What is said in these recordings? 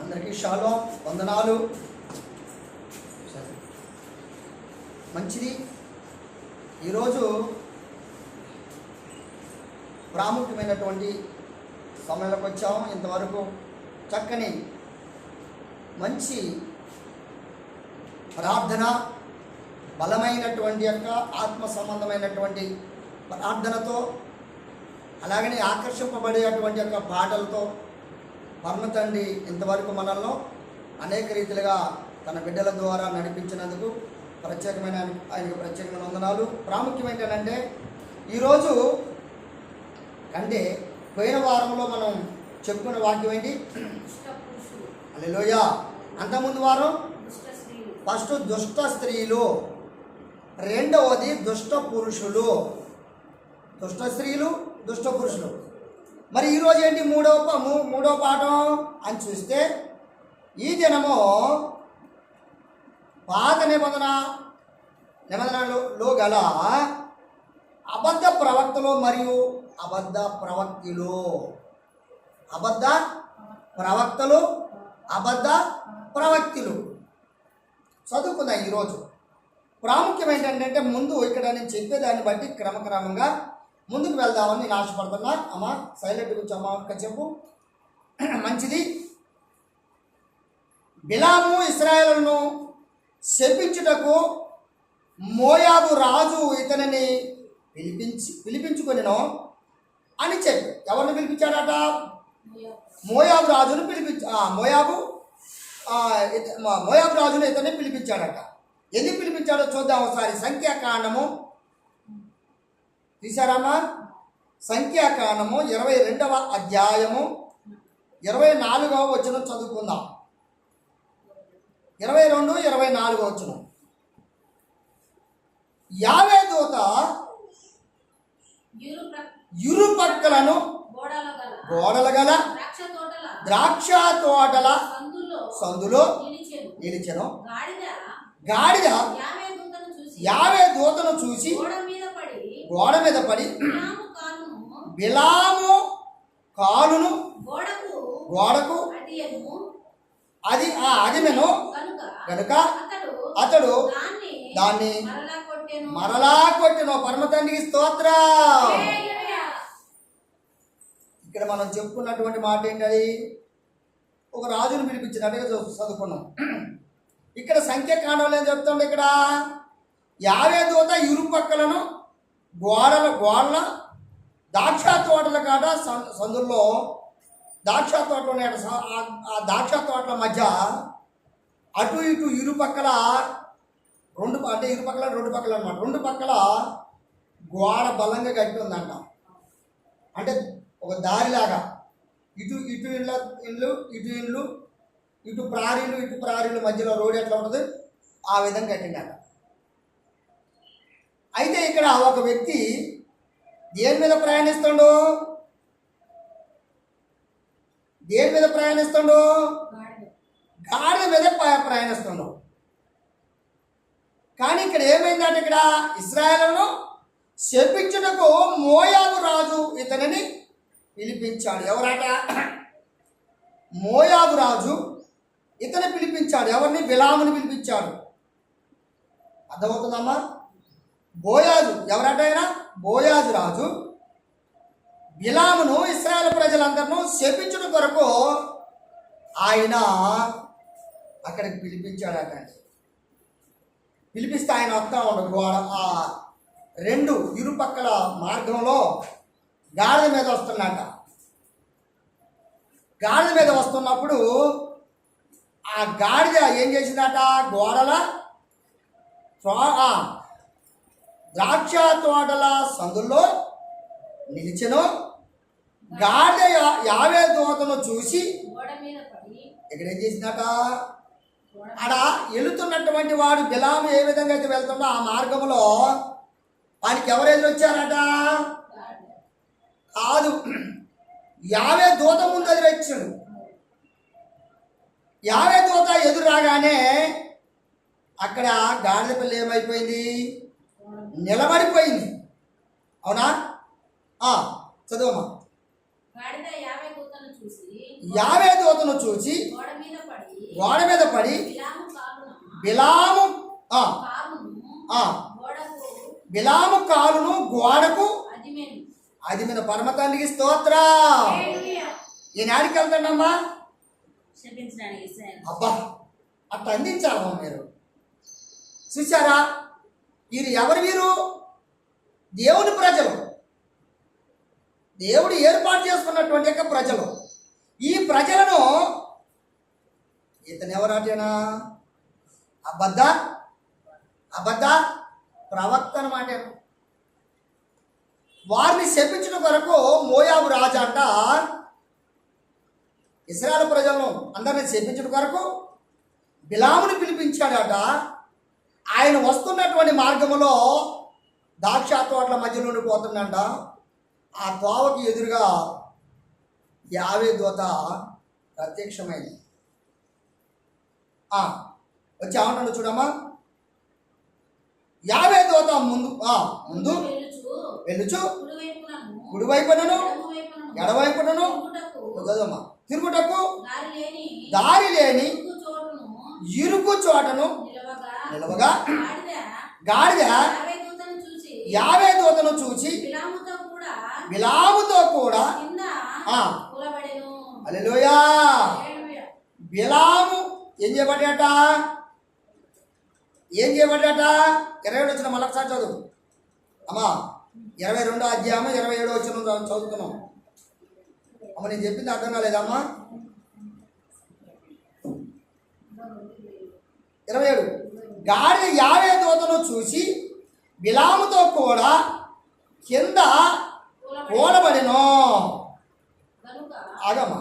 అందరికీ షాలోం వందనాలు. మంచిది. ఈరోజు ప్రాముఖ్యమైనటువంటి సమయంలోకి వచ్చాము. ఇంతవరకు చక్కని మంచి ప్రార్థన, బలమైనటువంటి యొక్క ఆత్మ సంబంధమైనటువంటి ప్రార్థనతో, అలాగనే ఆకర్షింపబడేటువంటి యొక్క పాటలతో పరమ తండ్రి ఇంతవరకు మనల్లో అనేక రీతిలుగా తన బిడ్డల ద్వారా నడిపించినందుకు ఆయనకు ప్రత్యేకమైన వందనాలు. ప్రాముఖ్యం ఏంటంటే ఈరోజు అంటే పోయిన వారంలో మనం చెప్పుకున్న వాక్యం ఏంటి? హల్లెలూయా. అంతకుముందు వారం ఫస్ట్ దుష్ట స్త్రీలు, రెండవది దుష్ట పురుషులు. దుష్ట స్త్రీలు, దుష్ట పురుషులు. మరి ఈరోజు ఏంటి? మూడవ పాఠం అని చూస్తే ఈ దినము పాత నిబంధనలో గల అబద్ధ ప్రవక్తలు మరియు అబద్ధ ప్రవక్తులు. అబద్ధ ప్రవక్తలు, అబద్ధ ప్రవక్తులు చదువుకుందాం ఈరోజు. ప్రాముఖ్యం ఏంటంటే ముందు ఇక్కడ నేను చెప్పేదాన్ని బట్టి క్రమక్రమంగా ముందుకు వెళ్దామని నేను ఆశపడుతున్నా. అమ్మ సైలెంట్ గురించి అమ్మ చెప్పు. మంచిది. బిలాము ఇశ్రాయేలును శపించుటకు మోయాబు రాజు ఇతనిని పిలిపించుకొనెను అని చెప్పి ఎవరిని పిలిపించాడట? మోయాబు రాజును మోయాబు రాజును ఇతన్ని పిలిపించాడట. ఎందుకు పిలిపించాడో చూద్దాం ఒకసారి. సంఖ్యాకాండము తీశారామా? సంఖ్యాకాండము 22వ అధ్యాయము 24వ వచనం చదువుకుందాం. 22, 24 వచనం. యావే దూత ఇరుపక్కలను గోడల గల ద్రాక్ష తోటల సందులో నిలిచెను. గాడిద యావే దూతను చూసి గోడ మీద పడి బిలాము కాలును గోడకు అదిమెను కనుక అతడు దాన్ని మరలా కొట్టెను. పరమ తండ్రికి స్తోత్రం. ఇక్కడ మనం చెప్పుకున్నటువంటి మాట ఏంటది? ఒక రాజును పిలిపించినట్టుగా చదువుకున్నాం. ఇక్కడ సంఖ్యాకాండంలో ఏం చెప్తాం? ఇక్కడ యావే దూత ఇరుపక్కలను గోడల ద్రాక్ష తోటల కాడ సందుల్లో ద్రాక్ష తోటలోనే ఆ ద్రాక్ష తోటల మధ్య అటు ఇటు ఇరుపక్కల రెండు పక్కల అనమాట. రెండు పక్కల గోడ బలంగా కట్టి ఉందంట. అంటే ఒక దారిలాగా ఇటు ఇండ్లు ఇటు ప్రారీలు మధ్యలో రోడ్ ఎట్లా ఉంటుంది ఆ విధంగా కట్టిందట. అయితే ఇక్కడ ఒక వ్యక్తి దేని మీద ప్రయాణిస్తాడు? గాడిద మీద ప్రయాణిస్తాడు. కానీ ఇక్కడ ఏమైందంటే ఇక్కడ ఇశ్రాయేలును శపించుటకు మోయాబు రాజు ఇతనిని పిలిపించాడు. ఎవరట? మోయాబు రాజు ఇతని పిలిపించాడు. ఎవరిని? బిలాముని పిలిపించాడు. అర్థమవుతుందమ్మా? బోయాజు ఎవరట? ఆయన బోయాజు రాజు బిలామును ఇశ్రాయేలు ప్రజలందరినూ శపించుట కొరకు ఆయన అక్కడికి పిలిపించాడట. పిలిపిస్తే ఆయన వస్తా ఉండదు. ఆ రెండు ఇరుపక్కల మార్గంలో గాడిద మీద వస్తున్నట. గాడిద మీద వస్తున్నప్పుడు ఆ గాడిద ఏం చేసిందట? గోడల ద్రాక్ష తోటల సందుల్లో నిలిచెను. గాడిద యావే దూతను చూసి ఇక్కడ ఏం చేసిందట? అక్కడ వెళుతున్నటువంటి వాడు బిలాము ఏ విధంగా అయితే వెళ్తుండో ఆ మార్గంలో వానికి ఎవరు ఎదురొచ్చారట? కాదు, యావే దూత ముందు ఎదురొచ్చాడు. యావే దూత ఎదురు రాగానే అక్కడ గాడిద పిల్ల ఏమైపోయింది? నిలబడిపోయింది. అవునా? చదువమ్మా. యావే దూతను చూచి గోడ మీద పడి బిలాము ఆ, ఆ, గోడకు బిలాము కాలును గోడకు అదిమెను. అది మీద పరమ తండ్రికి స్తోత్ర. హల్లెలూయా. ఈనాడికి వెళ్తాడమ్మా. శపించడానికి ఇశ్రాయేలు. అబ్బా అట్లా అందించాలమ్మా మీరు. చూసారా, వీరు ఎవరు? వీరు దేవుని ప్రజలు, దేవుడు ఏర్పాటు చేసుకున్నటువంటి యొక్క ప్రజలు. ఈ ప్రజలను ఇతను ఎవరాటేనా? అబద్ధ ప్రవక్త అన్నమాట. వారిని శపించడం కొరకు మోయాబు రాజు అంట ఇశ్రాయేలు ప్రజలను అందరిని శపించడం కొరకు బిలాముని పిలిపించాడట. ఆయన వస్తున్నటువంటి మార్గంలో ద్రాక్ష తోటల మధ్య నుండి పోతుందంట. ఆ తోవకి ఎదురుగా యావే దూత ప్రత్యక్షమైంది. వచ్చి ఏమంటాడు చూడమ్మా. యావే దూత ముందు ముందు వెళ్ళుచు కుడివైపునను ఎడవైపునను చదవమ్మా తిరుగుటకు దారి లేని ఇరుకు చోటను నిలవగా గాడిద యావే దూతను చూచి బిలాముతో కూడా హల్లెలూయా. బిలాము ఏం చేయబడ్డాట? 27 వచ్చిన మళ్ళొకసారి చదువు అమ్మా. 22వ అధ్యాయం 27 వచ్చిన చదువుతున్నాం అమ్మ. నేను చెప్పింది అర్థం కాలేదమ్మా. 27 గాడిద యావే దూతను చూసి బిలాముతో కూడా కింద కూలబడినో. ఆగమ్మా,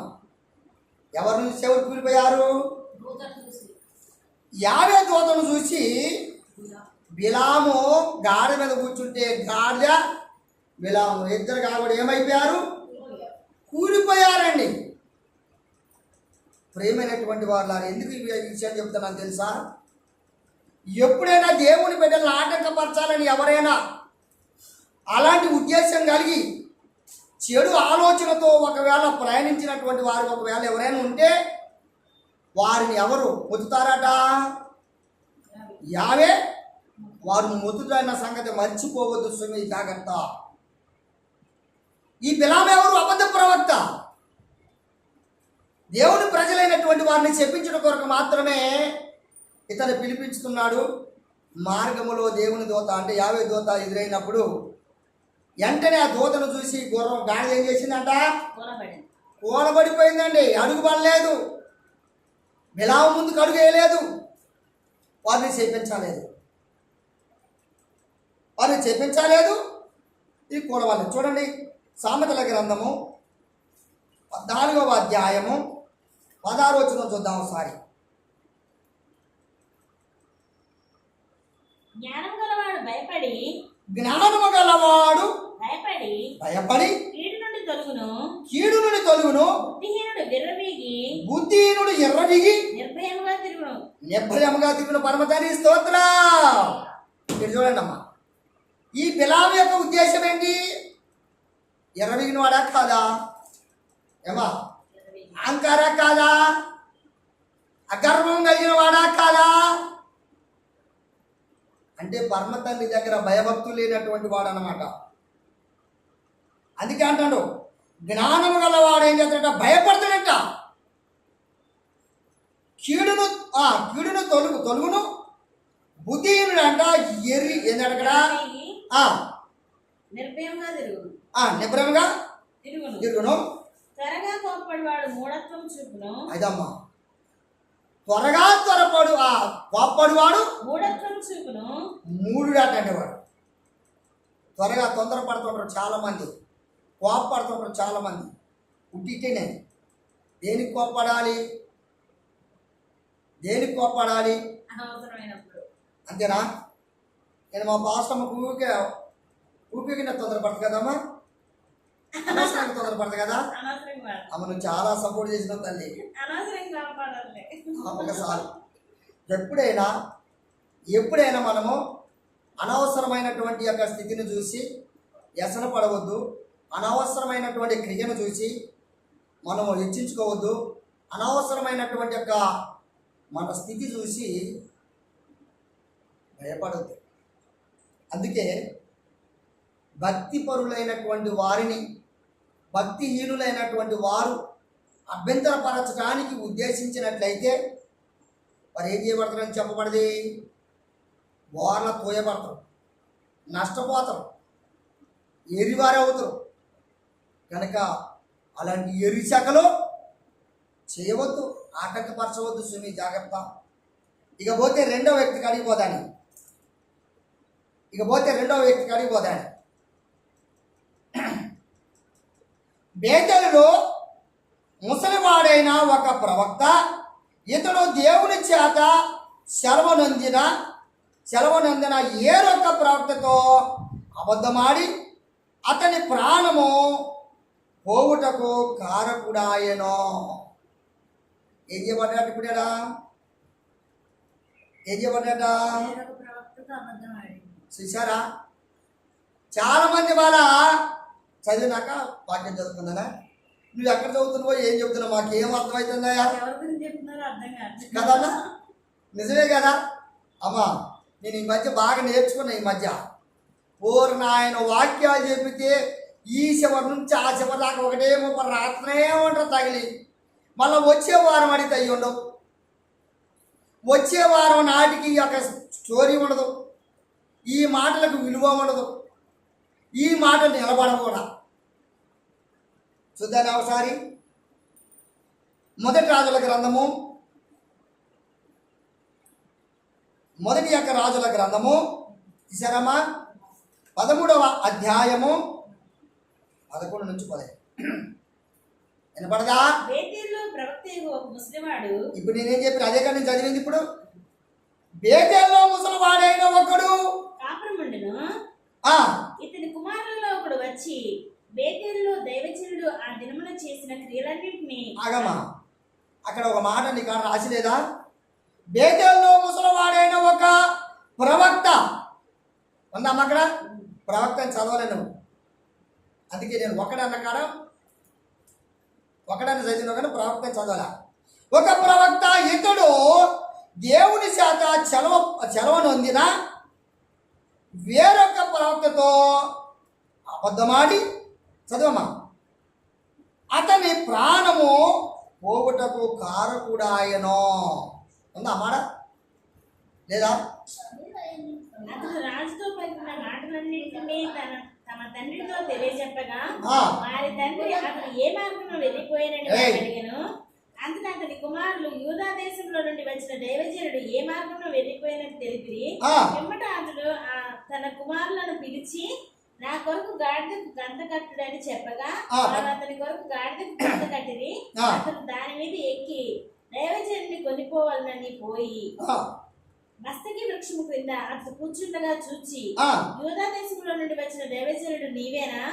ఎవరి నుంచి ఎవరు కూలిపోయారు? యావే దూతను చూసి బిలాము గాడిద మీద కూర్చుంటే గాడిద బిలాము ఇద్దరు కాబట్టి ఏమైపోయారు? కూలిపోయారండి. ప్రేమైనటువంటి వాళ్ళు ఎందుకు ఈ విషయం చెప్తున్నాను తెలుసా? ఎప్పుడైనా దేవుని బిడ్డలను ఆటంకపరచాలని ఎవరైనా అలాంటి ఉద్దేశం కలిగి చెడు ఆలోచనతో ఒకవేళ ప్రయాణించినటువంటి వారు ఒకవేళ ఎవరైనా ఉంటే వారిని ఎవరు ముత్తుతారట? యావే వారు ముత్తుతారన్న సంగతి మర్చిపోవద్దు. స్వామి జాగ్రత్త. ఈ బిలాము ఎవరు? అబద్ధ ప్రవక్త. దేవుని ప్రజలైనటువంటి వారిని చెప్పించడం కొరకు మాత్రమే ఇతను పిలిపించుతున్నాడు. మార్గములో దేవుని దూత అంటే యావే దూత ఎదురైనప్పుడు వెంటనే ఆ దూతను చూసి గుర్రం గాడిద ఏం చేసిందంట? కూలబడిపోయిందండి. అడుగు పడలేదు. బిలాము ముందుకు అడుగు వేయలేదు. వారిని చెప్పించలేదు. ఈ కూలవాళ్ళు చూడండి. సామెతల గ్రంథము 14వ అధ్యాయము 16వ వచనం చూద్దాం ఒకసారి. జ్ఞానము గలవాడు భయపడి కీడు నుండి తొలుగును. బుద్ధిహీనుడు ఎర్రబిగి నిర్భయముగా తిరుగును. పరమతాని స్తోత్ర. మీరు చూడండి అమ్మా, ఈ బిలాము యొక్క ఉద్దేశం ఏంటి? ఎర్రబిగిన వాడా కాదా? ఏమా అహంకారా కాదా? అగర్వం కలిగిన వాడా కాదా? అంటే పరమ తండ్రి దగ్గర భయభక్తులు లేనటువంటి వాడు అన్నమాట. అందుకే అంటాడు, జ్ఞానము గలవాడు ఏం చేస్తాడంట? భయపడతాడంట. కీడును తొలుగును. బుద్ధిహీనుడు అంట ఏంటక్కడ? నిర్భయంగా తిరుగును. త్వరగా కోప్పడివాడు మూఢత్వం చూపును. అదమ్మా, త్వరగా కోప్పడివాడు మూఢత్వం చూపును. మూడుడాటంటే వాడు త్వరగా తొందరపడుతుంటారు చాలామంది, కోప్పడుతుంటారు చాలామంది. ఉట్టినే దేనికి కోప్పడాలి? అనవసరమైనప్పుడు అంతేనా? నేను మా పాస్టమ్మకు ఊపికి తొందరపడదు కదమ్మా, అనవసరంగా తొందరపడదు కదా అమ్మ. నువ్వు చాలా సపోర్ట్ చేసిన తల్లి. ఒకసారి ఎప్పుడైనా మనము అనవసరమైనటువంటి యొక్క స్థితిని చూసి వ్యసన పడవద్దు. అనవసరమైనటువంటి క్రియను చూసి మనం హెచ్చించుకోవద్దు. అనవసరమైనటువంటి యొక్క మన స్థితి చూసి భయపడద్దు. అందుకే భక్తిపరులైనటువంటి వారిని భక్తిహీనులైనటువంటి వారు అభ్యంతరపరచడానికి ఉద్దేశించినట్లయితే వారు ఏం చేయబడతారని చెప్పబడింది? వారిలో తోయబడతారు, నష్టపోతారు, ఎరివారే అవుతారు. కనుక అలాంటి ఎరిచకలు చేయవద్దు, ఆటంకపరచవద్దు. సుమి జాగ్రత్త. ఇకపోతే రెండో వ్యక్తికి అడిగిపోదాని బేతెలులో ముసలివాడైన ఒక ప్రవక్త ఇతడు దేవుని చేత సెలవునందిన ఏరొక ప్రవక్తతో అబద్ధమాడి అతని ప్రాణము పోవుటకు కారకుడాయనో. ఏం చేయబడ్డాడు? ఇప్పుడేడా ఏం చేయబడ్డాడా? చూసారా? చాలా మంది వాళ్ళ చదివినాక వాక్యం చదువుతున్నారా? నువ్వు ఎక్కడ చదువుతున్నావో ఏం చెబుతున్నావు మాకేం అర్థమవుతుందా కదా? నిజమే కదా అమ్మా. నేను ఈ మధ్య బాగా నేర్చుకున్నా. ఈ మధ్య ఆయన వాక్యాలు చెప్పితే ఈ చివరి నుంచి ఆ చివరి దాకా ఒకటేమో రాత్రనే ఉంటారు తగిలి. మళ్ళీ వచ్చే వారం అడిగితే అయ్యి ఉండవు. వచ్చే వారం నాటికి ఒక స్టోరీ ఉండదు, ఈ మాటలకు విలువ ఉండదు, ఈ మాటలు నిలబడవు కూడా. చూద్దాం ఒకసారి. మొదటి రాజుల గ్రంథము తీసారమ్మా, 13వ అధ్యాయము 11 నుంచి 10 వినపడదా? ఇప్పుడు నేనేం చెప్పిన అదే కానీ నేను చదివింది. ఇప్పుడు బేతేల్లో ముసలివాడైన ఒకడు ఇతని కుమారులలో ఒకడు వచ్చి బేతేలులో దైవజనుడు ఆ దినమున చేసిన క్రియలన్నింటినీ. ఆగమా, అక్కడ ఒక మాట నీకు రాసిలేదా? బేతేల్లో ముసలివాడైన ఒక ప్రవక్త ఉందమ్మా. అక్కడ ప్రవక్త అని చదవలేను, అందుకే నేను ఒకడన్న చదివిన కానీ ప్రవక్త చదవాలా. ఒక ప్రవక్త ఇతడు దేవుని చేత చెలవనొందిన వేరొక ప్రవక్తతో అబద్ధమాడి చదవమా అతని ప్రాణము పోగొట్టకు కారకుడాయనో. ఉందా మాట లేదా? అతడు రాజుతో పలికిన మాటలన్నింటినీ తమ తండ్రితో తెలియజెప్పగా వారి తండ్రి అతను ఏ మార్గంలో వెళ్ళిపోయానని అడిగాను. అంతటా అతని కుమారులు యూదా దేశంలో నుండి వచ్చిన దైవజనుడు ఏ మార్గంలో వెళ్ళిపోయినని తెలిపి వెంబట అతడు తన కుమారులను పిలిచి నా కొరకు గాడిదకు గంత కట్టుడని చెప్పగా వారు అతని కొరకు గాడిదకు గంత కట్టిరి. అతను దాని మీద ఎక్కి దైవజనుడిని కొనిపోవాలని పోయి మస్తకి వృక్షము క్రింద అతను కూర్చుండగా చూచి యూదా దేశంలో నుండి వచ్చిన దైవజనుడు నీవేనా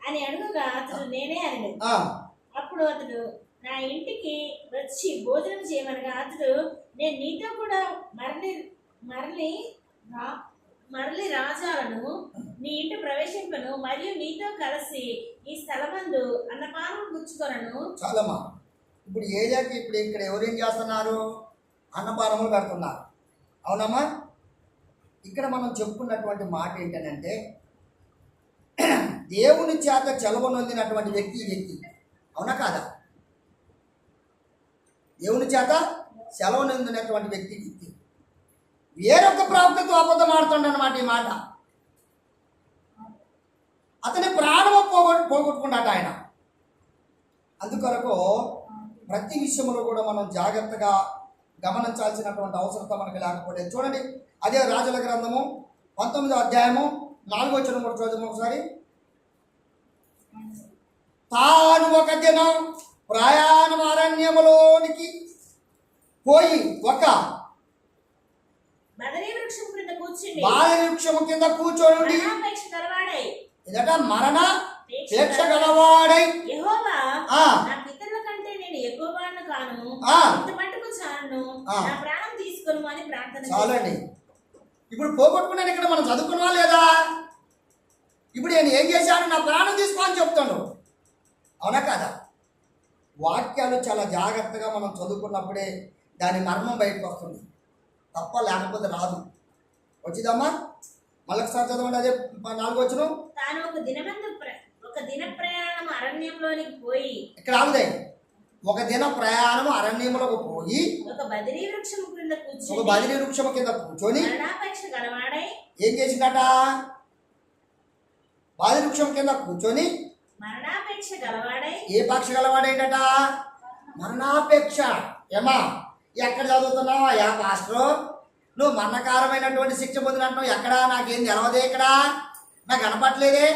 అని అడుగుగా అతడు నేనే అని. అప్పుడు అతడు నా ఇంటికి వచ్చి భోజనం చేయమనగా అతడు నేను నీతో కూడా మరలి రాజాలను నీ ఇంటి ప్రవేశింపను మరియు నీతో కలిసి ఈ స్థలమందు అన్నపానం పుచ్చుకొనను. చాలమ్మా. ఇప్పుడు ఏరియాకి ఇప్పుడు ఇక్కడ ఎవరేం చేస్తున్నారు? అన్నపానములు పెడుతున్నారు. అవునమ్మా. ఇక్కడ మనం చెప్పుకున్నటువంటి మాట ఏంటంటే దేవుని చేత చెలవనొందినటువంటి వ్యక్తి అవునా కాదా? దేవుని చేత సెలవునందినటువంటి వ్యక్తి వేరొక ప్రవక్తతో అబద్ధం ఆడుతుండన్నమాట. ఈ మాట అతని ప్రాణము పోగొట్టుకుంటాట ఆయన. అందుకొరకు ప్రతి విషయంలో కూడా మనం జాగ్రత్తగా గమనించాల్సినటువంటి అవసరత మనకు లేకపోతే చూడండి. అదే రాజుల గ్రంథము 19వ అధ్యాయము 4వ వచనం కూడా చదువు ఒకసారి. తాను ఒక దినం ప్రయాణం అరణ్యములోనికి పోయి ఒక బదరీ వృక్షము కింద కూర్చోండి ఇదట మరణ దీక్ష గలవాడై యెహోవా నా పితరుల కంటే నేను ఎక్కువవాడిని కాను, ఇంత మట్టుకు చాలును, నా ప్రాణం తీసుకొను అని ప్రార్థన చాలండి. ఇప్పుడు పోగొట్టుకున్నాను ఇక్కడ మనం చదువుకున్నా లేదా? ఇప్పుడు నేను ఏం చేశాను? నా ప్రాణం తీసుకో అని చెప్తాను. అవునా కదా? వాక్యాలు చాలా జాగ్రత్తగా మనం చదువుకున్నప్పుడే దాని మర్మం బయటకు వస్తుంది, తప్ప లేకపోతే రాదు. వచ్చిందమ్మా? మళ్ళొకసారి చదవండి, అదే 4వ వచనం. తాను ఒక దిన ప్రయాణం అరణ్యంలోనికి పోయి, ఇక్కడ ఆగుదాయి. ఒక దిన ప్రయాణం అరణ్యములకు పోయి ఒక బదిరీ వృక్షం కింద కూర్చొని మరణాపేక్ష గలవాడై ఏం చేసిందట? బాది వృక్షం కింద కూర్చొని మరణాపేక్ష గలవాడై. ఏ పక్ష గలవాడేటట? మరణాపేక్ష. ఏమా ఎక్కడ చదువుతున్నావా యా పాస్టర్? నువ్వు మరణకారమైనటువంటి శిక్ష పొందినట్టు ఎక్కడా? నాకేం తెలవదే, ఇక్కడ నాకు కనపట్లేదే.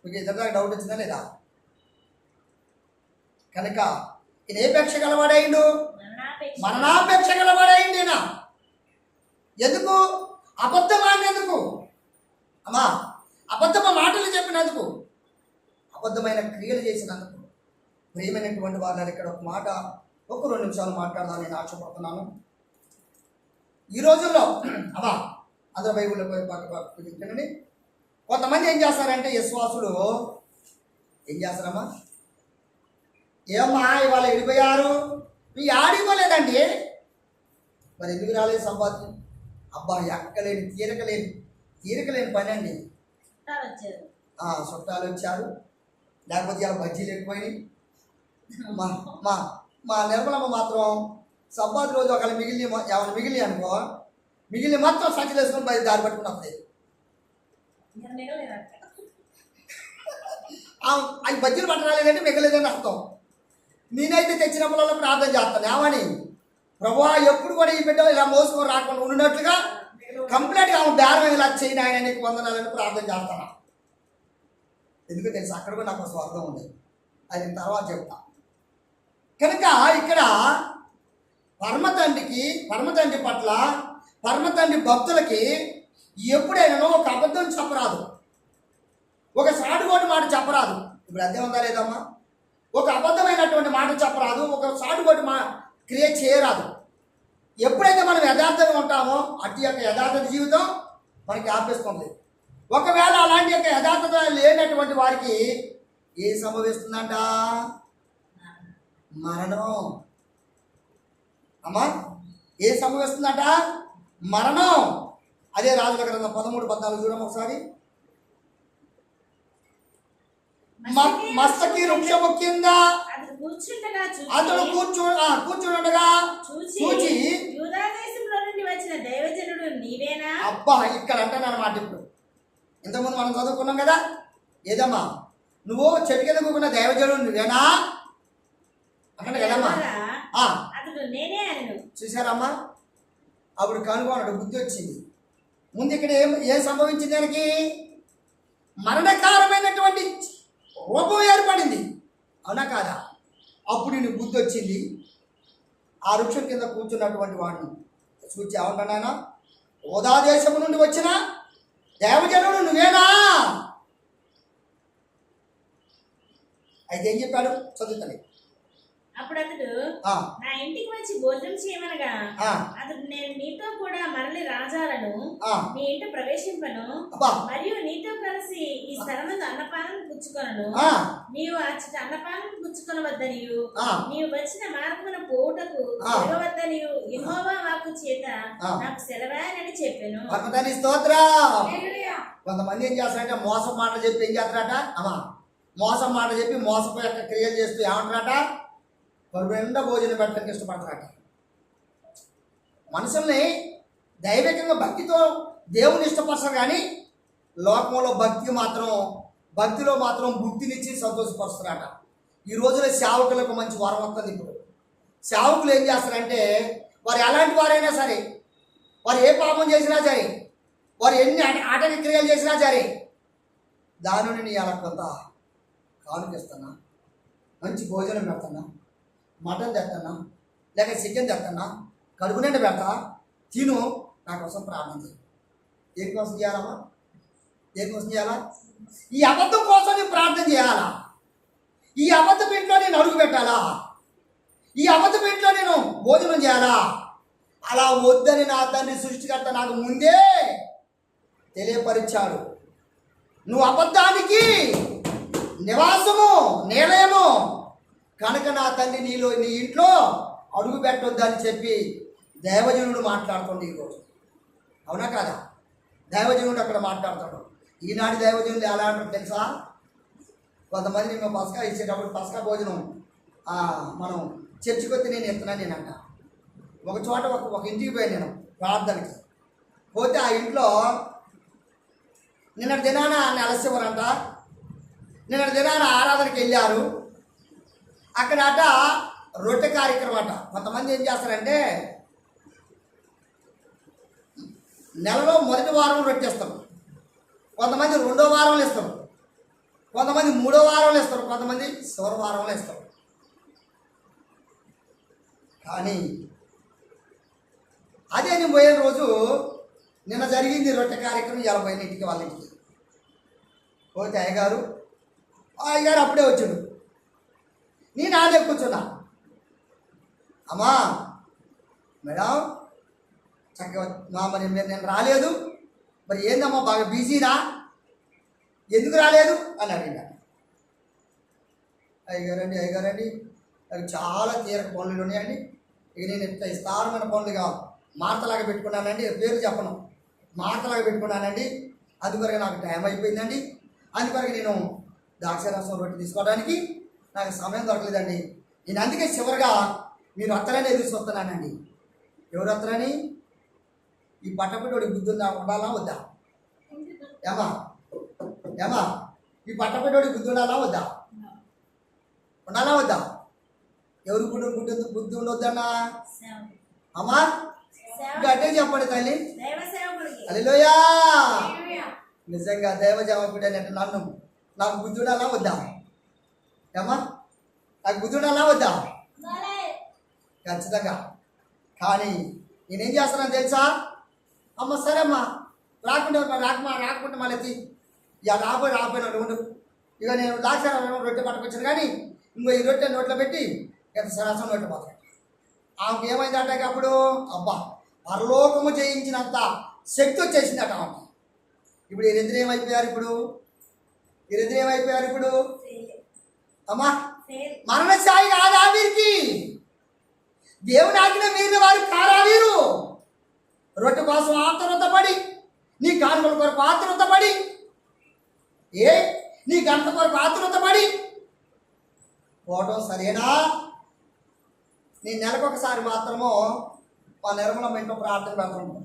మీకు ఇతరులకు డౌట్ వచ్చిందా లేదా? కనుక ఈయన ఏ పేక్ష గలవాడైండు? మరణాపేక్ష గలవాడైంది. ఎందుకు? అబద్ధమాన్ని ఎందుకు అమ్మా? అబద్ధమ మాటలు చెప్పినందుకు, అబద్ధమైన క్రియలు చేసినందుకు. ప్రియమైనటువంటి వారిని ఇక్కడ ఒక మాట, ఒక 2 నిమిషాలు మాట్లాడదామని నేను ఆశపడుతున్నాను. ఈ రోజుల్లో అమ్మా అందరూ బైబిల్లో చెప్పండి. కొంతమంది ఏం చేస్తారంటే విశ్వాసులు ఏం చేస్తారమ్మా? ఏమ్మా ఇవాళ వెళ్ళిపోయారు, మీ ఆడిపోలేదండి, మరి ఎందుకు రాలేదు సంపాదన? అబ్బా ఎక్కలేని తీరకలేని పని అండి. చుట్టాలు వచ్చారు, లేకపోతే ఇలా బజ్జీలు ఎక్కువైనాయి. మా నిర్మలమ్మ మాత్రం సంపాదన రోజు ఒకళ్ళు మిగిలి అనుకో, మిగిలిన మాత్రం సంచులు వేసుకొని బయట దారి పట్టుకున్నప్పుడు అవి బజ్జీలు పట్టరాలేదంటే మిగలేదని అర్థం. నేనైతే తెచ్చినప్పుడల్లా ప్రార్థన చేస్తాను, ఏమని? ప్రభువా ఎప్పుడు కూడా ఈ బిడ్డలు ఇలా మోసుకొని రాకుండా ఉన్నట్లుగా కంప్లీట్గా ఆమె బేరం ఇలా చేయని ఆయన నీకు వందనాలని ప్రార్థన చేస్తాను. ఎందుకు తెలుసు? అక్కడ కూడా నాకు స్వార్థం ఉంది, అది నేను తర్వాత చెప్తా. కనుక ఇక్కడ పరమతండ్రి పట్ల పరమతండ్రి భక్తులకి ఎప్పుడైనా ఒక అబద్ధం చెప్పరాదు, ఒక సాటుగోటు మాట చెప్పరాదు. ఇప్పుడు అర్థం ఉందా లేదమ్మా? ఒక అబద్ధమైనటువంటి మాట చెప్పరాదు, ఒక సాటుగోటు క్రియేట్ చేయరాదు. ఎప్పుడైతే మనం యథార్థంగా ఉంటామో అటు యొక్క యథార్థ జీవితం మనకి ఆపేస్తుంది. ఒకవేళ అలాంటి యొక్క యథార్థత లేనటువంటి వారికి ఏం సంభవిస్తుందంట? మరణం. అమ్మా ఏం సంభవిస్తుందంట? మరణం. అదే రాజుల గ్రంథం 13:14 చూడము ఒకసారి. మస్తకి వృక్షము కింద అతడు కూర్చుండగా చూచి, అబ్బా ఇక్కడ అంటానన్నమాట. ఇప్పుడు ఇంతకుముందు మనం చదువుకున్నాం కదా, ఏదమ్మా నువ్వు చెట్టు కింద కూకున్న దైవజనుడు నువ్వేనా అంటే కదమ్మా. చూసారమ్మా? అప్పుడు కనుగొన్నాడు, బుద్ధి వచ్చింది. ముందు ఇక్కడ ఏం సంభవించింది? దానికి మరణకారమైనటువంటి రూపం ఏర్పడింది, అవునా కాదా? అప్పుడు నీకు బుద్ధి వచ్చింది. ఆ వృక్షం కింద కూర్చున్నటువంటి వాడిని చూచి ఏమన్నానా? ఓదా దేశం నుండి వచ్చిన దేవజనుడు నువ్వేనా? అయితే ఏం చెప్పాడు? చదువుతాను. అప్పుడు అతడు నా ఇంటికి వచ్చి భోజనం చేయమనగా అతడు నేను నీతో కూడా మరలి రాజాలను నీ ఇంట ప్రవేశింపను మరియు నీతో కలిసి ఈ స్థలమందు అన్నపానం పుచ్చుకొనను. నీవు అచ్చట అన్నపానం పుచ్చుకొనవద్దనియు నీవు వచ్చిన మార్గమున పోవుటకు తిరగవద్దనియు యెహోవా వాక్కు చేత నాకు సెలవాయనని చెప్పాను. కొంతమంది ఏం చేస్తారంటే మోసం మాట చెప్పి ఏం చేస్తారట? అమ్మా మోసం మాట చెప్పి మోసపోయి యొక్క క్రియలు చేస్తూ ఏమంటారట? కడుపు నిండా భోజనం పెట్టడానికి ఇష్టపడతారట. మనుషుల్ని దైవికంగా భక్తితో దేవుని ఇష్టపరచరు, కానీ లోకంలో భక్తిలో మాత్రం భుక్తినిచ్చి సంతోషపరుస్తారట. ఈ రోజున సేవకులకు మంచి వరం వస్తుంది. ఇప్పుడు సేవకులు ఏం చేస్తారంటే, వారు ఎలాంటి వారైనా సరే, వారు ఏ పాపం చేసినా సరే, వారు ఎన్ని ఆటంక క్రియలు చేసినా సరే, దాని నుండి నీ అలా కొంత కానుకిస్తున్నా, మంచి భోజనం పెడుతున్నా, మటన్ తెస్తున్నా, లేక చికెన్ తెస్తున్నా, కడుపు నిండా పెడతా, తిను, నా కోసం ప్రార్థన చేయి. దేనికోసం చేయాలమ్మా? దేనికోసం చేయాలా? ఈ అబద్ధం కోసం నేను ప్రార్థన చేయాలా? ఈ అబద్ధం ఇంట్లో నేను అడుగు పెట్టాలా? ఈ అబద్ధం ఇంట్లో నేను భోజనం చేయాలా? అలా వద్దని నా తండ్రి సృష్టికర్త నాకు ముందే తెలియపరిచాడు. నువ్వు అబద్ధానికి నివాసము, నిలయము కనుక నా తండ్రి నీ ఇంట్లో అడుగు పెట్టొద్దని చెప్పి దైవజనుడు మాట్లాడుతుంది ఈరోజు. అవునా కదా? దైవజనుడు అక్కడ మాట్లాడుతాడు. ఈనాటి దైవజనులు ఎలా అంటారు తెలుసా? కొంతమంది మేము పసకా ఇచ్చేటప్పుడు పసకా భోజనం మనం చర్చికి వస్తే నేను ఎత్తున్నాను నేనంట. ఒక చోట ఒక ఇంటికి పోయాను నేను ప్రార్థనకి. పోతే ఆ ఇంట్లో నిన్నటి దినాన నెలశివరంట, నిన్నటి దినాన ఆరాధనకి వెళ్ళారు. అక్కడ రొట్టె కార్యక్రమం అట. కొంతమంది ఏం చేస్తారంటే నెలలో మొదటి వారం రొట్టెస్తారు, కొంతమంది రెండో వారంలో ఇస్తారు, కొంతమంది మూడో వారంలో ఇస్తారు, కొంతమంది చివరి వారంలో ఇస్తారు. కానీ అదే నేను పోయిన రోజు నిన్న జరిగింది రొట్టె కార్యక్రమం. ఇలా పోయిన ఇంటికి వాళ్ళ ఇంటికి పోతే అయ్యగారు అప్పుడే వచ్చాడు. నేను ఆడే కూర్చున్నా. అమ్మా మేడం చక్కగా మరి నేను రాలేదు, మరి ఏందమ్మా బాగా బిజీనా, ఎందుకు రాలేదు అని అడిగినా. అయ్యగారండి అవి చాలా తీరక పనులు ఉన్నాయండి. ఇక నేను ఇంత విస్తారమైన పనులుగా మార్తలాగా పెట్టుకున్నానండి, పేరు చెప్పను, మార్తలాగా పెట్టుకున్నానండి. అందుకొరకు నాకు టైం అయిపోయిందండి. అందుకొరకు నేను ద్రాక్షారసం రొట్టె తీసుకోవడానికి నాకు సమయం దొరకలేదండి. నేను అందుకే చివరిగా మీరు వస్తారని ఎదురు చూస్తున్నానండి. ఎవరు వస్తారని? ఈ పట్టపట్టోడి బుద్ధి ఉండాలా వద్దా? ఏమా ఈ పట్టపట్టోడి బుద్ధి ఉండాలా వద్దా? ఉండాలా వద్దా? ఎవరు బుద్ధి ఉండొద్దన్నా? అమ్మా గట్టే చెప్పండి తల్లి. హల్లెలూయా. నిజంగా దైవజామకుడు అంటే నాకు బుద్ధి ఉండాలా వద్దా? ఏమా నాకు బుద్ధి ఉండాలా వద్దా? ఖచ్చితంగా. కానీ నేనేం చేస్తానని తెలుసా? అమ్మ సరే అమ్మా రాకుండా మళ్ళీ ఇక రాపోయినా ఉండు. ఇక నేను దాక్షారం రొట్టె పట్టుకొచ్చాను, కానీ ఇంకో ఈ రొట్టె నోట్లో పెట్టి ఎంత సరసం నోట్లో పోతాను. ఆమెకు ఏమైందంటే అప్పుడు అబ్బా పరలోకము జయించినంత శక్తి వచ్చేసిందట ఆమెకి. ఇప్పుడు వీరిద్దరు ఏమైపోయారు? ఇప్పుడు అమ్మా మరణశాయి కాదా వీరికి? దేవుని ఆజ్ఞ మీరిన వారు కారా వీరు? రొట్టె కోసం ఆతురతపడి, నీ కానుకల కొరకు ఆతురతపడి, నీ గంట కొరకు ఆతురతపడి పోవటం సరేనా? నేను నెలకొకసారి మాత్రము మా నిర్మలం ఇంట్లో ప్రార్థన పెడుతుంటాం.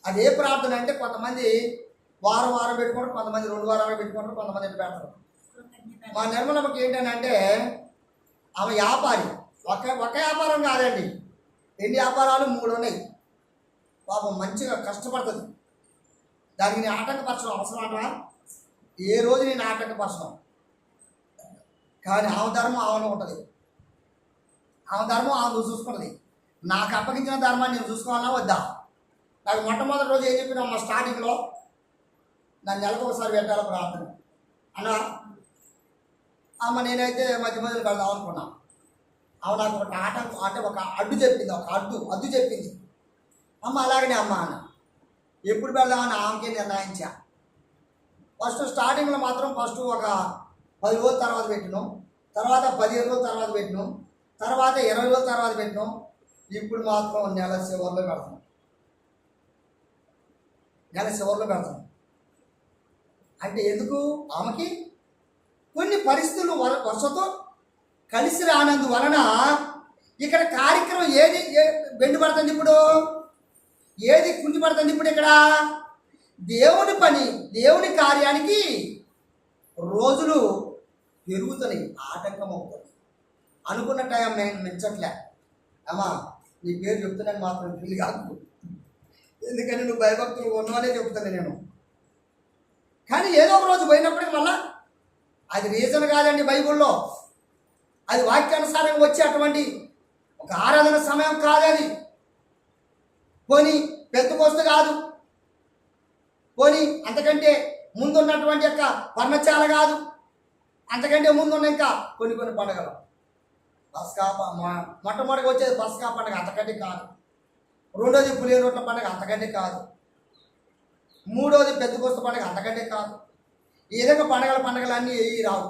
అదే ప్రార్థన అంటే కొంతమంది వారం పెట్టుకుంటారు, కొంతమంది 2 వారాలు పెట్టుకుంటారు, కొంతమంది ఇంటి పెడతారు. మా నిర్మలమ్మకి ఏంటంటే ఆమె వ్యాపారి. ఒక వ్యాపారం కాదండి, 2 వ్యాపారాలు 3 ఉన్నాయి. పాపం మంచిగా కష్టపడుతుంది. దానికి నేను ఆటంకపరచడం అవసరం అంటా? ఏ రోజు నేను ఆటంకపరచడం. కానీ ఆమె ధర్మం ఆమెలో ఉంటుంది, ఆమె ధర్మం ఆమె చూసుకుంటుంది. నాకు అప్పగించిన ధర్మాన్ని నేను చూసుకోవాలా వద్దా? నాకు మొట్టమొదటి రోజు ఏం చెప్పినా మా స్టార్టింగ్లో నన్ను నెలకు ఒకసారి పెట్టాలి ప్రార్థన అన్నా. అమ్మ నేనైతే మధ్య మధ్యలో పెడదాం అనుకున్నా. ఆమె నాకు ఒక ఆటంకం అంటే ఒక అడ్డు చెప్పింది, అడ్డు చెప్పింది. అమ్మ అలాగనే అమ్మ అన్న. ఎప్పుడు పెడదామని ఆమెకే నిర్ణయించా. స్టార్టింగ్లో మాత్రం ఒక 10 రోజుల తర్వాత పెట్టినాం, తర్వాత 15 రోజుల తర్వాత పెట్టినాం, తర్వాత 20 రోజుల తర్వాత పెట్టినాం. ఇప్పుడు మాత్రం నెల చివరిలో పెడతాం. అంటే ఎందుకు? ఆమెకి కొన్ని పరిస్థితులు వరుసతో కలిసి రానందువలన ఇక్కడ కార్యక్రమం ఏది బెండు పడుతుంది, ఇప్పుడు ఏది కుంటి పడుతుంది? ఇప్పుడు ఇక్కడ దేవుని పని, దేవుని కార్యానికి రోజులు పెరుగుతున్నాయి, ఆటంకం అవుతుంది. అనుకున్న టైం నేను మెచ్చట్లే. అమ్మా నీ పేరు చెప్తున్నాను మాత్రం ఫీల్ కాదు, ఎందుకని నువ్వు భయభక్తులు ఉన్నావనే చెప్తాను నేను. కానీ ఏదో ఒక రోజు పోయినప్పటికీ మళ్ళా అది రీజన్ కాదండి బైబుల్లో. అది వాక్యానుసారంగా వచ్చేటువంటి ఒక ఆరాధన సమయం కాదది. పోనీ పెద్దకోస్తు కాదు, పోనీ అంతకంటే ముందున్నటువంటి యొక్క వర్ణచాల కాదు, అంతకంటే ముందున్న ఇంకా కొన్ని పండుగలు. పస్కా మొట్టమొదటిగా వచ్చేది పస్కా పండుగ, అంతకంటే కాదు. రెండోది పులిహోర రొట్టెల పండుగ, అంతకంటే కాదు. మూడోది పెద్దకోస్తు పండుగ, అంతకంటే కాదు. ఈ విధంగా పండుగలన్నీ రావు.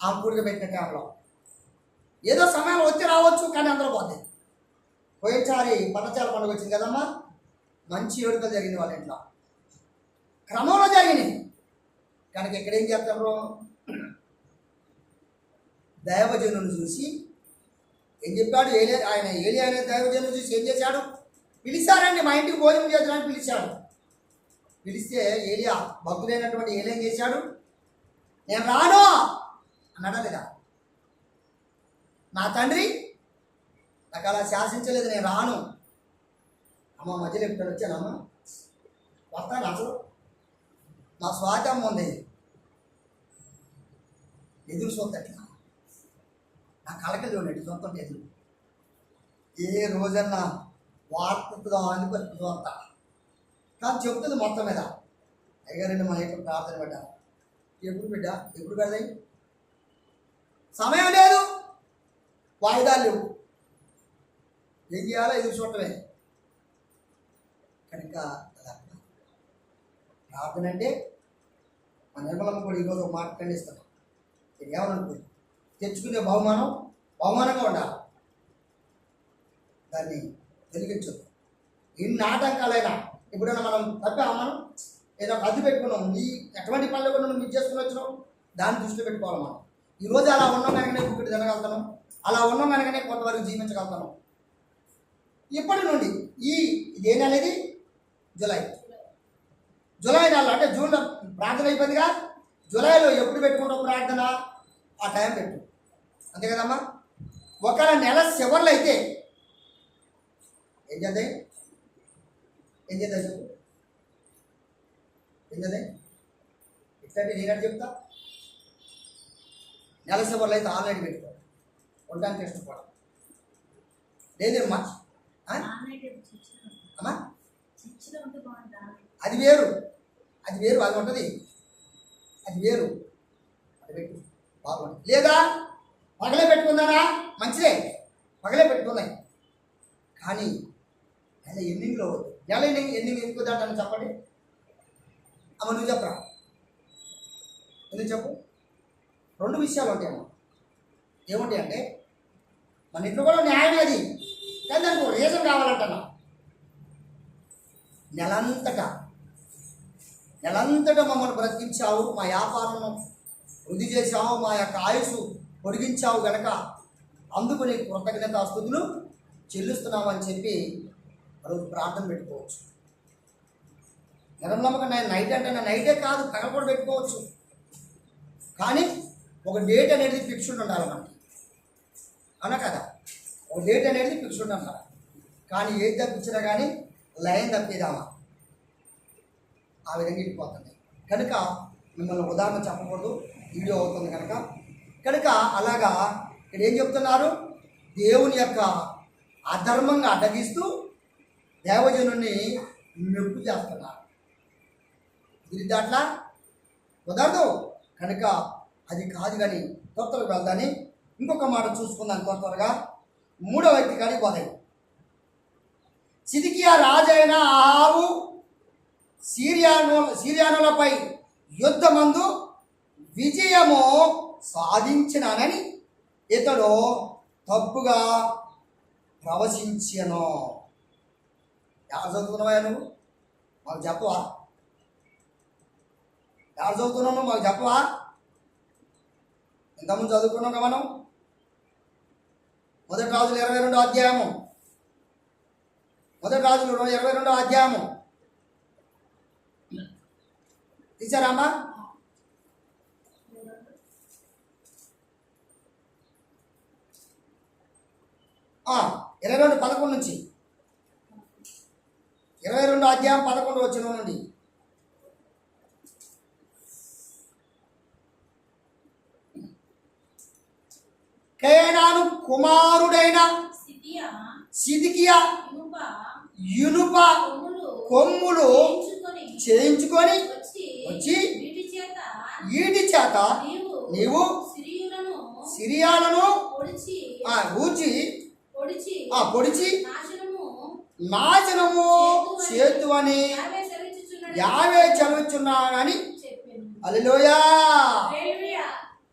ఆ కూడిక పెట్టిన టైంలో ఏదో సమయంలో వచ్చి రావచ్చు, కానీ అందరూ పోతాయి. పోయినసారి పట్టచాల పండుగ వచ్చింది కదమ్మా, మంచి వేడుకలు జరిగింది వాళ్ళ ఇంట్లో, క్రమంలో జరిగినాయి. కనుక ఇక్కడ ఏం చేస్తారు, దైవజనుని చూసి ఏం చెప్పాడు, ఏలి అనే దైవజనుని చూసి ఏం చేశాడు, పిలిచారండి, మా ఇంటికి భోజనం చేద్దామని పిలిచాడు. పిలిస్తే ఏలియా, భక్తుడైనటువంటి ఏలి ఏం చేశాడు, నేను రాను అన్నాడా లేదా? నా తండ్రి నాకు అలా శాసించలేదు, నేను రాను. అమ్మ మధ్యలో ఎప్పుడు వచ్చానమ్మా, వస్తాను, అసలు నా స్వార్థం ఉంది, ఎదురు చూద్దట్లా నా కళకి చూడండి, సొంతం ఎదురు. ఏ రోజన్నా వార్తదా అని చూస్తా, కానీ చెప్తుంది మొత్తం మీద. అయ్యారండి మా ఇంట్లో ప్రార్థన బిడ్డ, ఎప్పుడు బిడ్డ ఎప్పుడు పెడదాయి, సమయం లేదు, వాయిదాలు లేవు, ఏం చేయాలో ఎదురు చూడటమే. కనుక ప్రార్థన అంటే మన నిర్మలమ్మ కూడా ఈరోజు ఒక మాట ఖండిస్తాను. నేను ఏమనుకోండి, తెచ్చుకునే బహుమానంగా ఉండాలి, దాన్ని వెలిగించదు. ఎన్ని ఆటంకాలైనా, ఎప్పుడైనా మనం తప్పాము, మనం ఏదో అడ్డు పెట్టుకున్నాం, ఈ ఎటువంటి పనులు కూడా మనం మిస్ చేసుకుని వచ్చినాం, దాన్ని దృష్టిలో పెట్టుకోవాలి. మనం ఈరోజు అలా ఉన్నాం కనుకనే ఇప్పుడు తినగలుగుతాం, అలా ఉన్నాం కనుకనే కొంతవరకు జీవించగలుగుతాం. ఇప్పటి నుండి ఇదేం అనేది జూలై నెల, అంటే జూన్లో ప్రార్థన అయిపోయిందిగా, జూలైలో ఎప్పుడు పెట్టుకుంటాం ప్రార్థన, ఆ టైం పెట్టు, అంతే కదమ్మా. ఒకవేళ నెల చివర్లు అయితే ఏం చేద్దాం చెప్పు, ఏం చేద్దాం ఇట్లాంటి నేనంటే చెప్తా. నెల చివర్లు అయితే ఆల్రెడీ పెట్టుకో, ఉండడానికి ఇష్టపడం లేదమ్మా. అమ్మా అది వేరు, అది ఉంటుంది, అది వేరు, అది పెట్టు బాగుంటుంది. లేదా పగలే పెట్టుకుందానా, మంచిదే, పగలే పెట్టుకున్నాయి, కానీ నెల ఎన్నింగ్లో నెల ఎన్నింగ్ ఎందుకు దాంటాను చెప్పండి అమ్మ, నువ్వు చెప్పరా, ఎందుకు చెప్పు. రెండు విషయాలు ఉంటాయమ్మా. ఏముంటాయి అంటే, మన ఇంట్లో కూడా న్యాయమే అది, కానీ దానికి ఒక రీజన్ కావాలంటన్నా. నెలంతటా మమ్మల్ని బ్రతికించావు, మా వ్యాపారం వృద్ధి చేశావు, మా యొక్క ఆయుష్ పొడిగించావు గనక అందుకు నీకు కృతజ్ఞతాస్తుతులు చెల్లిస్తున్నామని చెప్పి రోజు ప్రార్థన పెట్టుకోవచ్చు. నిర్మలమ్మగా నేను నైట్ అంటే నా నైటే కాదు, పగల కూడా పెట్టుకోవచ్చు, కానీ ఒక డేట్ అనేది ఫిక్స్డ్ ఉండాలి మనకి, అవునా కదా. ఒక డేట్ అనేది ఫిక్స్డ్ ఉండాలి, కానీ ఏది తప్పించినా కానీ లైన్ తప్పేదామా, ఆ విధంగా వెళ్ళిపోతుంది. కనుక మిమ్మల్ని ఉదాహరణ చెప్పకూడదు, వీడియో అవుతుంది కనుక అలాగా ఇక్కడ ఏం చెప్తున్నారు, దేవుని యొక్క అధర్మంగా అడ్డగిస్తూ దేవజనుని మెప్పు చేస్తున్నారు. ఇది దాంట్లో కుదరదు, కనుక అది కాదు. కానీ త్వరగా వెళ్దాని ఇంకొక మాట చూసుకుందాం త్వరగా. 3వ వ్యక్తి కాడికి పోదాయి. సిద్కియా రాజైన ఆహాబు సిరియానులపై యుద్ధమందు విజయము సాధించినానని ఇతడు తప్పుగా ప్రవశించను. ఎవరు చదువుతున్నావా నువ్వు, మాకు చెప్పవా? ఎవరు చదువుతున్నావు నువ్వు, మాకు చెప్పవా? ఇంతకుముందు చదువుకున్నాం కదా మనం. 1 రాజులు 22వ అధ్యాయము, 1 రాజులు 22వ అధ్యాయము తీసారామ్మా? ఆ 22:11 నుంచి 22వ అధ్యాయం 11వ వచనం నుండి. కేనాను కుమారుడైన సిద్కియా ఇనుప కొమ్ములు చేయించుకొని వచ్చి ఈటి చేత నీవు సిరియాలను పొడిచి నాశనము చేతువని యావే చదువుచున్నానని. హల్లెలూయా.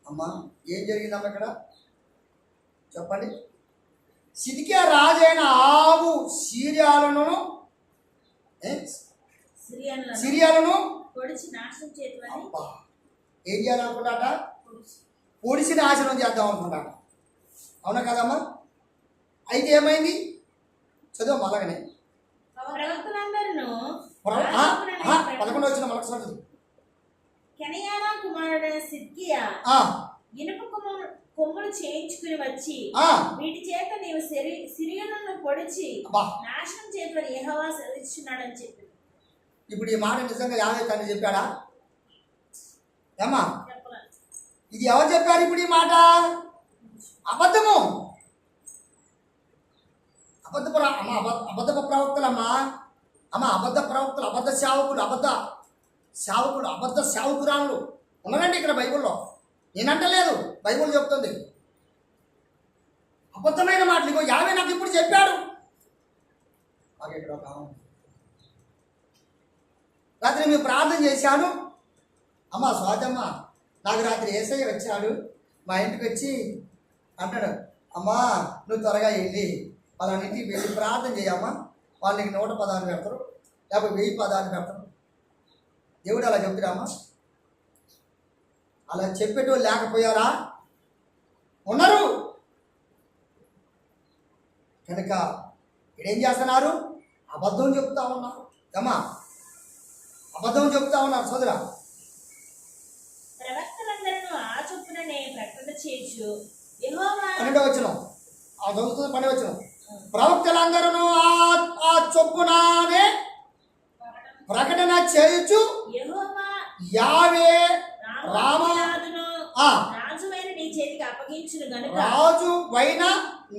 అమ్మా, ఏం జరిగిందమ్మా ఇక్కడ చెప్పండి. సిద్కియా రాజైన ఆగు సిరియాలను సిరియాలను పొడిచి నాశనం చేతులని ఏం చేయాలనుకుంటాట? పొడిచి నాశనం చేద్దాం అనుకుంటాట. అవునా కదమ్మా? అయితే ఏమైంది? చదువు మళ్ళగానే ప్రవక్తలందరూ 11 వచ్చిన మళ్ళీ కెనయానా కుమారుడైన సిద్కియా ఇనుప కొమ్ములు చేయించుకుని వచ్చి వీటి చేత నీవు సిరియనులను పొడిచి నాశనం చేతులని యెహోవా సెలవిస్తున్నాడని చెప్పి. ఇప్పుడు ఈ మాట నిజంగా యావే తండ్రి చెప్పాడా? ఏమ్మా ఇది ఎవరు చెప్పారు ఇప్పుడు ఈ మాట? అబద్ధము. అబద్ధపు ప్రవక్తలమ్మా. అబద్ధ ప్రవక్తలు, అబద్ధ సేవకులు, అబద్ధ సేవకురాలు ఉన్నారండి ఇక్కడ బైబిల్లో. నేనంటలేదు, బైబిల్ చెప్తుంది. అబద్ధమైన మాటలు ఇగో యావే నాకు ఇప్పుడు చెప్పాడు. మాకు ఇక్కడ ఒక రాత్రి మేము ప్రార్థన చేశాను. అమ్మ స్వాజమ్మ, నాకు రాత్రి యేసయ్య వచ్చాడు మా ఇంటికి వచ్చి అంటాడు, అమ్మా నువ్వు త్వరగా వెళ్ళి వాళ్ళన్నింటికి వెళ్ళి ప్రార్థన చేయమ్మా, వాళ్ళు నీకు 100 పదాలు పెడతారు, లేకపోతే 1000 పదాలు పెడతారు. దేవుడు అలా చెప్తాడమ్మా. అలా చెప్పేటోళ్ళు లేకపోయారా? ఉన్నారు. కనుక ఇక్కడేం చేస్తున్నారు? అబద్ధం చెప్తా ఉన్నారు. అమ్మా అబద్ధం చెప్తా ఉన్నారు సోదరా. ప్రవక్తలందరూ ఆ చొప్పుననే ప్రకటన చేయొచ్చు. యెహోవా 12వ వచనం చదువుతుంది. 12వ వచనం ప్రవక్తలందరూ ఆ చొప్పుననే ప్రకటన చేయొచ్చు. యావే రాజువైన నీ చేతికి అప్పగించును గనుక రాజువైన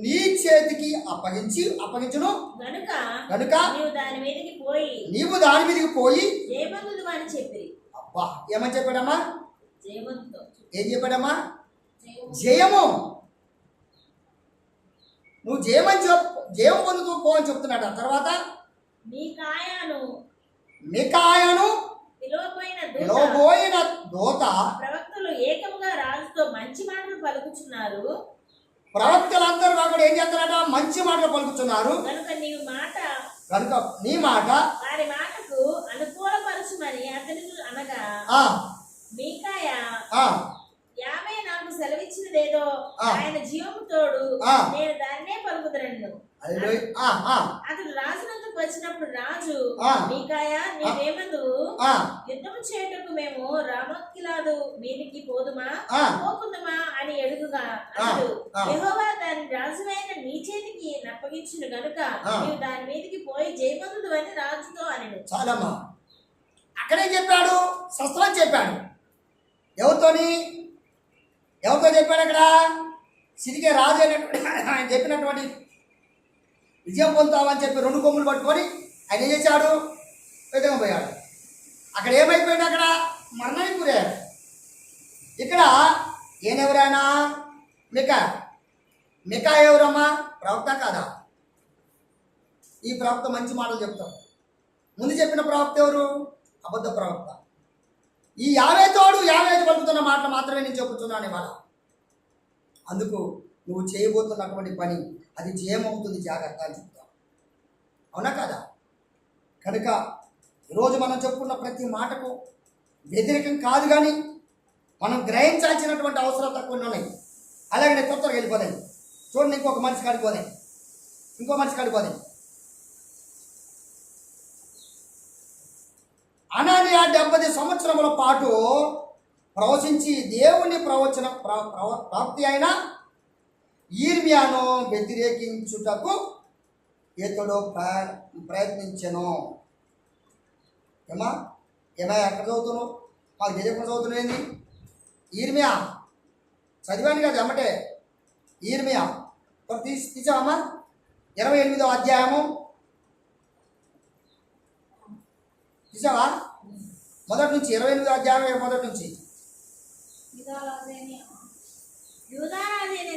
నీ చేతికి అప్పగించును గనుక నీవు దాని మీదకి పోయి జయమంతుడు అని చెప్పి. అబ్బా ఏమని చెప్పాడమ్మా? జయమంతుతో ఏం చెప్పాడమ్మా? జయము. నువ్వు జయం పొందుతూ పో అని చెప్తున్నాడు. ఆ తర్వాత మికాయాను పిలువబోయిన దూత ప్రవక్తలు ఏకముగా రాజుతో మంచి మాటలు పలుకుచున్నారు. ప్రవక్తలందరూ అక్కడ ఏం చేస్తారట? మంచి మాటలు పలుకుతున్నారు. కనుక నీ మాట వారి మాటకు అనుకూలపరచుమని అతని అనగా మీకాయా యావే నాకు సెలవిచ్చినదేదో ఆయన జీవము తోడు నేను దాన్నే పలుకుదరను. అతడు రాజునందుకు వచ్చినప్పుడు రాజు మీకాయా నీవేమందు యుద్ధము చేయుటకు మేము రామోత్గిలాదు మీదికి పోకుందమా అని అడుగుగా అతడు యెహోవా దాని రాజువైన నీ చేతికి నప్పగించును గనుక నీవు దాని మీదికి పోయి జయమంతుడు అని రాజుతో అనెను. చాలమ్మా. అక్కడే చెప్పాడు, శస్త్రం చెప్పాడు. ఎవరితో చెప్పాడు? అక్కడ సిరిగే రాజు అయినటువంటి ఆయన చెప్పినటువంటి విజయం పొందుతామని చెప్పి 2 కొమ్ములు పట్టుకొని ఆయన ఏం చేశాడు? విధంగా పోయాడు. అక్కడ ఏమైపోయింది? అక్కడ మరణానికి గురయ్యాడు. ఇక్కడ ఈయనెవరైనా మికా ఎవరమ్మా? ప్రవక్త కాదా? ఈ ప్రవక్త మంచి మాటలు చెప్తాం. ముందు చెప్పిన ప్రవక్త ఎవరు? అబద్ధ ప్రవక్త. ఈ యావే పలుకుతున్న మాటలు మాత్రమే నేను చెప్పుతున్నాను ఇవాళ. అందుకు నువ్వు చేయబోతున్నటువంటి పని అది జయమవుతుంది, జాగ్రత్త అని చెప్తాం. అవునా కదా? కనుక ఈరోజు మనం చెప్పుకున్న ప్రతి మాటకు వ్యతిరేకం కాదు, కానీ మనం గ్రహించాల్సినటువంటి అవసరాలు కొన్ని ఉన్నాయి. అలాగే కొత్తగా వెళ్ళిపోదాయి. చూడండి, ఇంకో మనిషి కాడిపోదాయి. అనానియా 70 సంవత్సరముల పాటు ప్రవచించి దేవుని ప్రవక్తి అయిన యిర్మీయాను వ్యతిరేకించుటకు ఇతడు ప్రయత్నించెను. ఏమా ఎక్కడ చదువుతున్నావు? మాకు తెలియకుండా చదువుతున్నావు ఏంది? యిర్మీయా చదివాను కదా ఎమ్మటే. యిర్మీయా తీసావమ్మా? 28వ అధ్యాయము తీసావా? మొదటి నుంచి 28వ అధ్యాయం మొదటి నుంచి.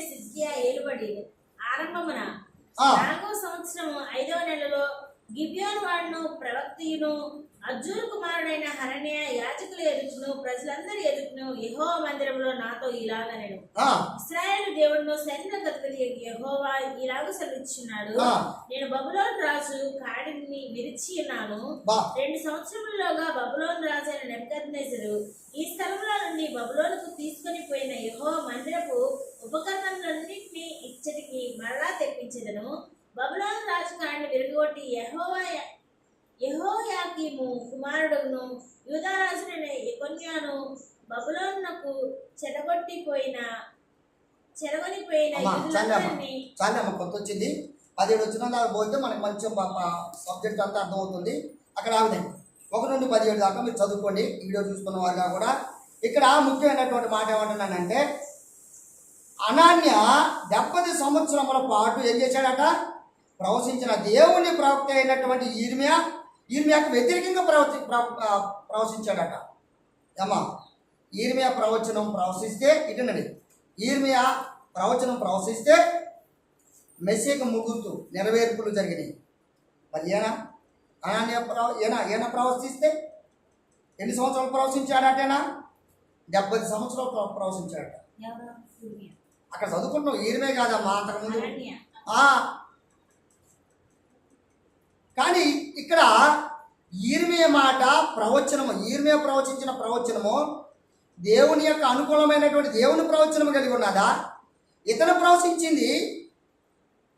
సిద్కియా ఏలుబడి ఆరంభమున 4వ సంవత్సరము 5వ నెలలో గిబియోను వాడును ప్రవక్తయును అర్జును కుమారుడైన హరణ్య యాజకుల ఎదుగును ప్రజలందరి ఎదుగును యెహోవా మందిరంలో నాతో ఇలాగనెను. ఇశ్రాయేలు దేవుడును సైన్యాధిపతి యెహోవా ఇలాగ సెలవిచ్చుచున్నాడు, నేను బబులోను రాజు కాడిని విరిచి ఉన్నాను. 2 సంవత్సరములలోగా బబులోను రాజు అయిన నెబుకద్నెజరు ఈ స్థలంలో నుండి బబులోనుకు తీసుకొని పోయిన యెహోవా మందిరపు ఉపకరణములన్నింటినీ ఇచ్చటికి మరలా తెప్పించెదను. బబులోను రాజు కాడిని విరగొట్టి యెహోయాకీము కుమారుడును యూదారాజునైన యెకొన్యాను బబులోనునకు చెరగొనిపోయిన చాలా కొత్త వచ్చింది. 17 వచ్చిన దాకా పోతే మనకి మంచి సబ్జెక్ట్ అంతా అర్థమవుతుంది. అక్కడ ఆవిడ 1 నుండి 17 దాకా మీరు చదువుకోండి. వీడియో చూస్తున్న వారుగా కూడా ఇక్కడ ముఖ్యమైనటువంటి మాట ఏమంటున్నానంటే, అనాన్య 70 సంవత్సరముల పాటు ఏం చేశాడట? ప్రవచించిన దేవుని ప్రవక్త అయినటువంటి ఈర్మియాకు వ్యతిరేకంగా ప్రవచించాడట. ఏమా ఈర్మియా ప్రవచనం ప్రవశిస్తే ఇటనండి, ఈర్మియా ప్రవచనం ప్రవశిస్తే మెస్సీకి ముగ్గుతూ నెరవేర్పులు జరిగినాయి. మరి ఈయన ప్రవశిస్తే ఎన్ని సంవత్సరాలు ప్రవశించాడటేనా? 70 సంవత్సరాలు ప్రవశించాడట. అక్కడ చదువుకుంటున్నాం. ఈర్మే కాదమ్మా, అంతకుముందు. కానీ ఇక్కడ ఈర్మియా మాట ప్రవచనము, ఈర్మియా ప్రవచించిన ప్రవచనము దేవుని యొక్క అనుకూలమైనటువంటి దేవుని ప్రవచనము కలిగి ఉన్నదా? ఇతను ప్రవచించింది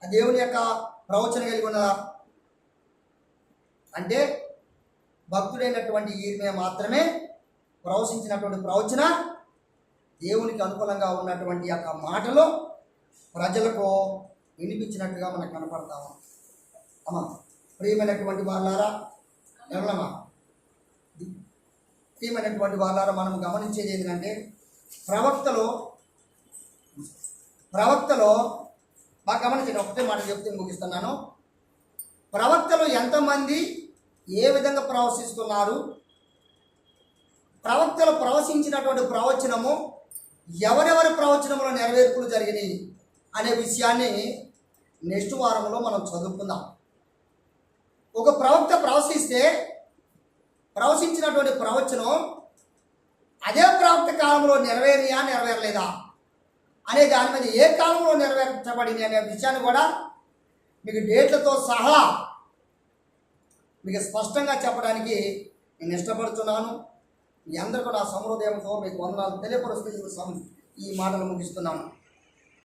దేవుని యొక్క ప్రవచనం కలిగి ఉన్నదా? అంటే భక్తుడైనటువంటి ఈర్మియా మాత్రమే ప్రవచించినటువంటి ప్రవచన దేవునికి అనుకూలంగా ఉన్నటువంటి యొక్క మాటలు ప్రజలకు వినిపించినట్టుగా మనకు కనపడతాము. అమ్మా ప్రియమైనటువంటి వాళ్ళారా, ఎవరమ్మా ప్రియమైనటువంటి వాళ్ళారా, మనం గమనించేది ఏంటంటే ప్రవక్తలో బాగా గమనించండి. ఒకటే మాట చెప్తే ముగిస్తున్నాను. ప్రవక్తలు ఎంతమంది ఏ విధంగా ప్రవశిస్తున్నారు, ప్రవక్తలు ప్రవశించినటువంటి ప్రవచనము ఎవరెవరి ప్రవచనంలో నెరవేర్పులు జరిగినాయి అనే విషయాన్ని నెక్స్ట్ వారంలో మనం చదువుకుందాం. ఒక ప్రవక్త ప్రవశించినటువంటి ప్రవచనం అదే ప్రవక్త కాలంలో నెరవేరలేదా అనే దాని మీద ఏ కాలంలో నెరవేర్చబడింది అనే విషయాన్ని కూడా మీకు డేట్లతో సహా మీకు స్పష్టంగా చెప్పడానికి నేను ఇష్టపడుతున్నాను. మీ అందరికీ నా సహృదయంతో మీకు వందనాలు తెలియపరుస్తూ ఈ మాటలు ముగిస్తున్నాను.